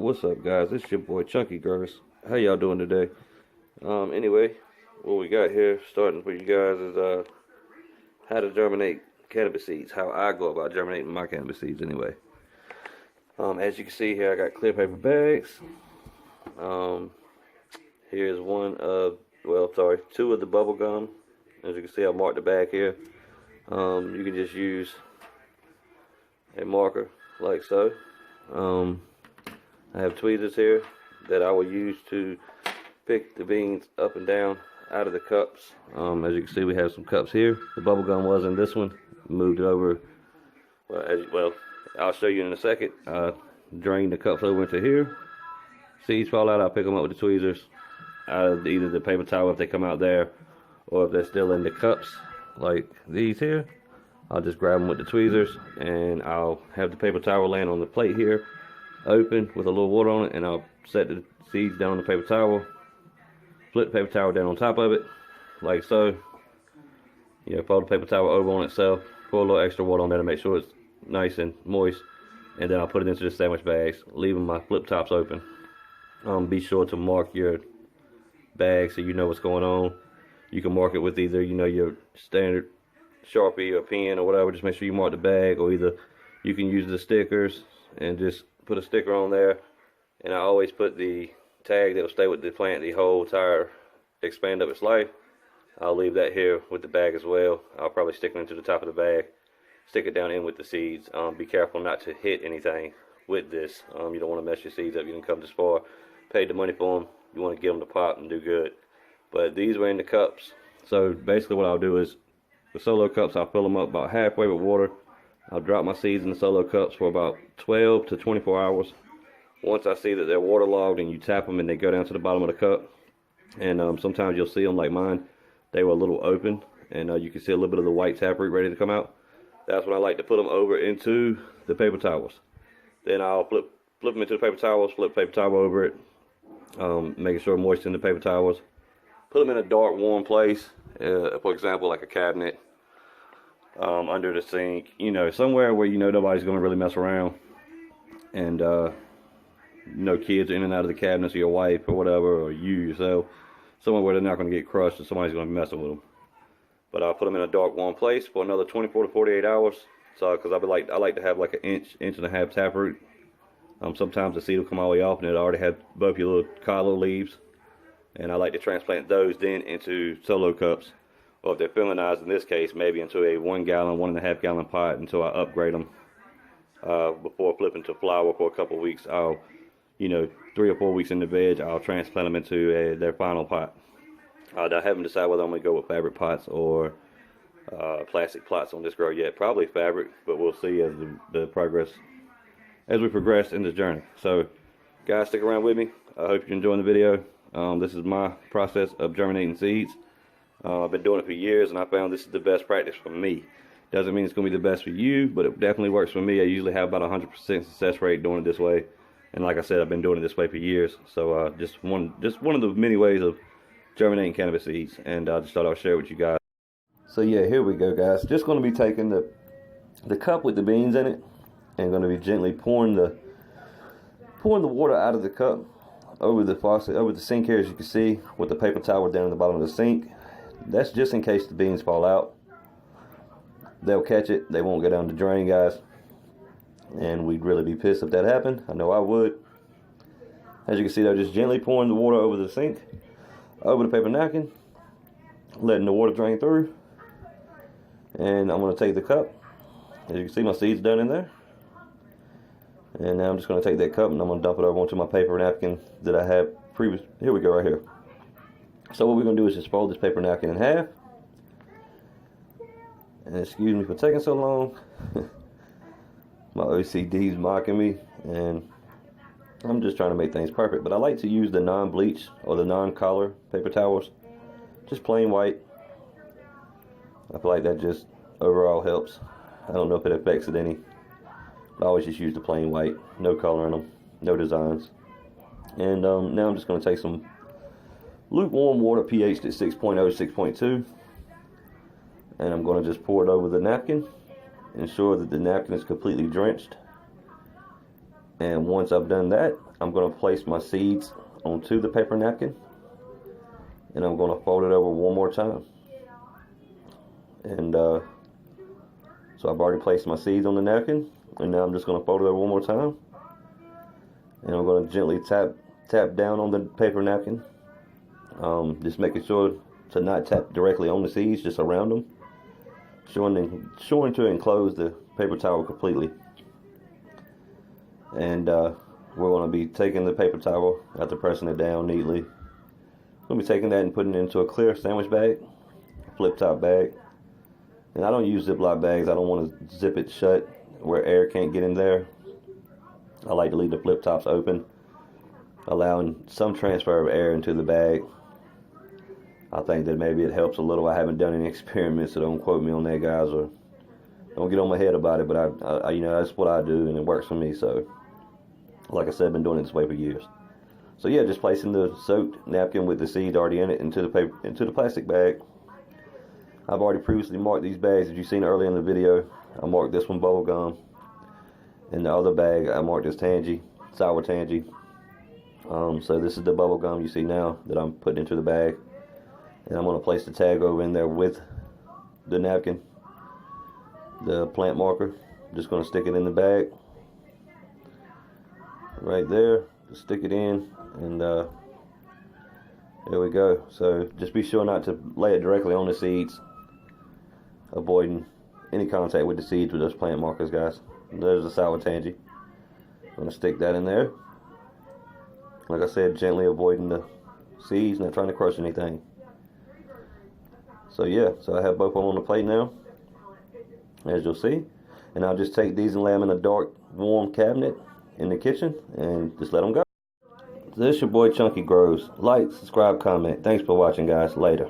What's up, guys? It's your boy Chunky Gross. How y'all doing today? Anyway, what we got here starting for you guys is how to germinate cannabis seeds. How I go about germinating my cannabis seeds anyway. As you can see here, I got clear paper bags. Here's two of the bubble gum. As you can see, I marked the bag here. You can just use a marker like so. I have tweezers here that I will use to pick the beans up and down out of the cups. As you can see, we have some cups here. The bubble gum was in this one. Moved it over. I'll show you in a second. Drain the cups over into here. Seeds fall out, I'll pick them up with the tweezers. Either the paper towel if they come out there, or if they're still in the cups like these here, I'll just grab them with the tweezers, and I'll have the paper towel laying on the plate here, open with a little water on it, and I'll set the seeds down on the paper towel, flip the paper towel down on top of it, like so. You know, fold the paper towel over on itself, pour a little extra water on there to make sure it's nice and moist, and then I'll put it into the sandwich bags, leaving my flip tops open. Be sure to mark your bag so you know what's going on. You can mark it with either, your standard Sharpie or pen or whatever. Just make sure you mark the bag, or either you can use the stickers and just put a sticker on there. And I always put the tag that will stay with the plant the whole entire expand of its life. I'll leave that here with the bag as well. I'll probably stick it into the top of the bag, stick it down in with the seeds. Be careful not to hit anything with this. You don't want to mess your seeds up. You didn't come this far, paid the money for them. You want to get them to pop and do good. But these were in the cups. So basically what I'll do is, the solo cups, I'll fill them up about halfway with water. I'll drop my seeds in the solo cups for about 12 to 24 hours. Once I see that they're waterlogged, and you tap them and they go down to the bottom of the cup. And sometimes you'll see them like mine. They were a little open, and you can see a little bit of the white taproot ready to come out. That's when I like to put them over into the paper towels. Then I'll flip them into the paper towels, flip the paper towel over it, making sure moisten the paper towels. Put them in a dark, warm place, for example, like a cabinet, under the sink, somewhere where nobody's going to really mess around. And, kids are in and out of the cabinets, or your wife or whatever, or you yourself, somewhere where they're not going to get crushed and somebody's going to be messing with them. But I'll put them in a dark, warm place for another 24 to 48 hours. So, because I like to have like an inch and a half taproot. Sometimes the seed will come all the way off, and it'll already have both your little kalo leaves. And I like to transplant those then into solo cups, or if they're feminized in this case, maybe into a 1 gallon, 1.5 gallon pot until I upgrade them. Before flipping to flower for a couple of weeks, I'll, 3 or 4 weeks in the veg, I'll transplant them into their final pot. I haven't decided whether I'm going to go with fabric pots or plastic pots on this grow yet. Probably fabric, but we'll see as we progress in this journey. So, guys, stick around with me. I hope you're enjoying the video. This is my process of germinating seeds. I've been doing it for years, and I found this is the best practice for me. Doesn't mean it's going to be the best for you, but it definitely works for me. I usually have about 100% success rate doing it this way. And like I said, I've been doing it this way for years. So just one of the many ways of germinating cannabis seeds, and I just thought I'd share it with you guys. So yeah, here we go, guys. Just going to be taking the cup with the beans in it, and going to be gently pouring the water out of the cup over the faucet, over the sink here, as you can see, with the paper towel down in the bottom of the sink. That's just in case the beans fall out. They'll catch it. They won't go down the drain, guys. And we'd really be pissed if that happened. I know I would. As you can see, they're just gently pouring the water over the sink, over the paper napkin, letting the water drain through. And I'm going to take the cup. As you can see, my seeds done in there. And now I'm just going to take that cup and I'm going to dump it over onto my paper napkin that I have previous. Here we go, right here. So what we're going to do is just fold this paper napkin in half. And excuse me for taking so long. My OCD is mocking me, and I'm just trying to make things perfect. But I like to use the non-bleach or the non-color paper towels. Just plain white. I feel like that just overall helps. I don't know if it affects it any. I always just use the plain white, no color in them, no designs. And now I'm just going to take some lukewarm water, pH at 6.0, 6.2. And I'm going to just pour it over the napkin. Ensure that the napkin is completely drenched. And once I've done that, I'm going to place my seeds onto the paper napkin, and I'm going to fold it over one more time. And so I've already placed my seeds on the napkin, and now I'm just going to fold it over one more time, and I'm going to gently tap down on the paper napkin, just making sure to not tap directly on the seeds, just around them, showing to enclose the paper towel completely. And we're going to be taking the paper towel after pressing it down neatly. We're going to be taking that and putting it into a clear sandwich bag, flip top bag. And I don't use Ziploc bags. I don't want to zip it shut where air can't get in there. I like to leave the flip tops open, allowing some transfer of air into the bag. I think that maybe it helps a little. I haven't done any experiments, so don't quote me on that, guys, or don't get on my head about it. But I you know, that's what I do, and it works for me. So, like I said, I've been doing it this way for years. So yeah, just placing the soaked napkin with the seed already in it into the plastic bag. I've already previously marked these bags. As you've seen earlier in the video, I marked this one bubble gum. And the other bag, I marked this tangy, sour tangy. So this is the bubble gum you see now that I'm putting into the bag. And I'm going to place the tag over in there with the napkin, the plant marker. Just going to stick it in the bag. Right there. Just stick it in, and there we go. So just be sure not to lay it directly on the seeds, avoiding any contact with the seeds with those plant markers, guys. There's the sour tangy. I'm going to stick that in there. Like I said, gently avoiding the seeds, not trying to crush anything. So yeah, so I have both of them on the plate now, as you'll see. And I'll just take these and lay them in a dark, warm cabinet in the kitchen and just let them go. So this is your boy Chunky Grows. Like, subscribe, comment. Thanks for watching, guys. Later.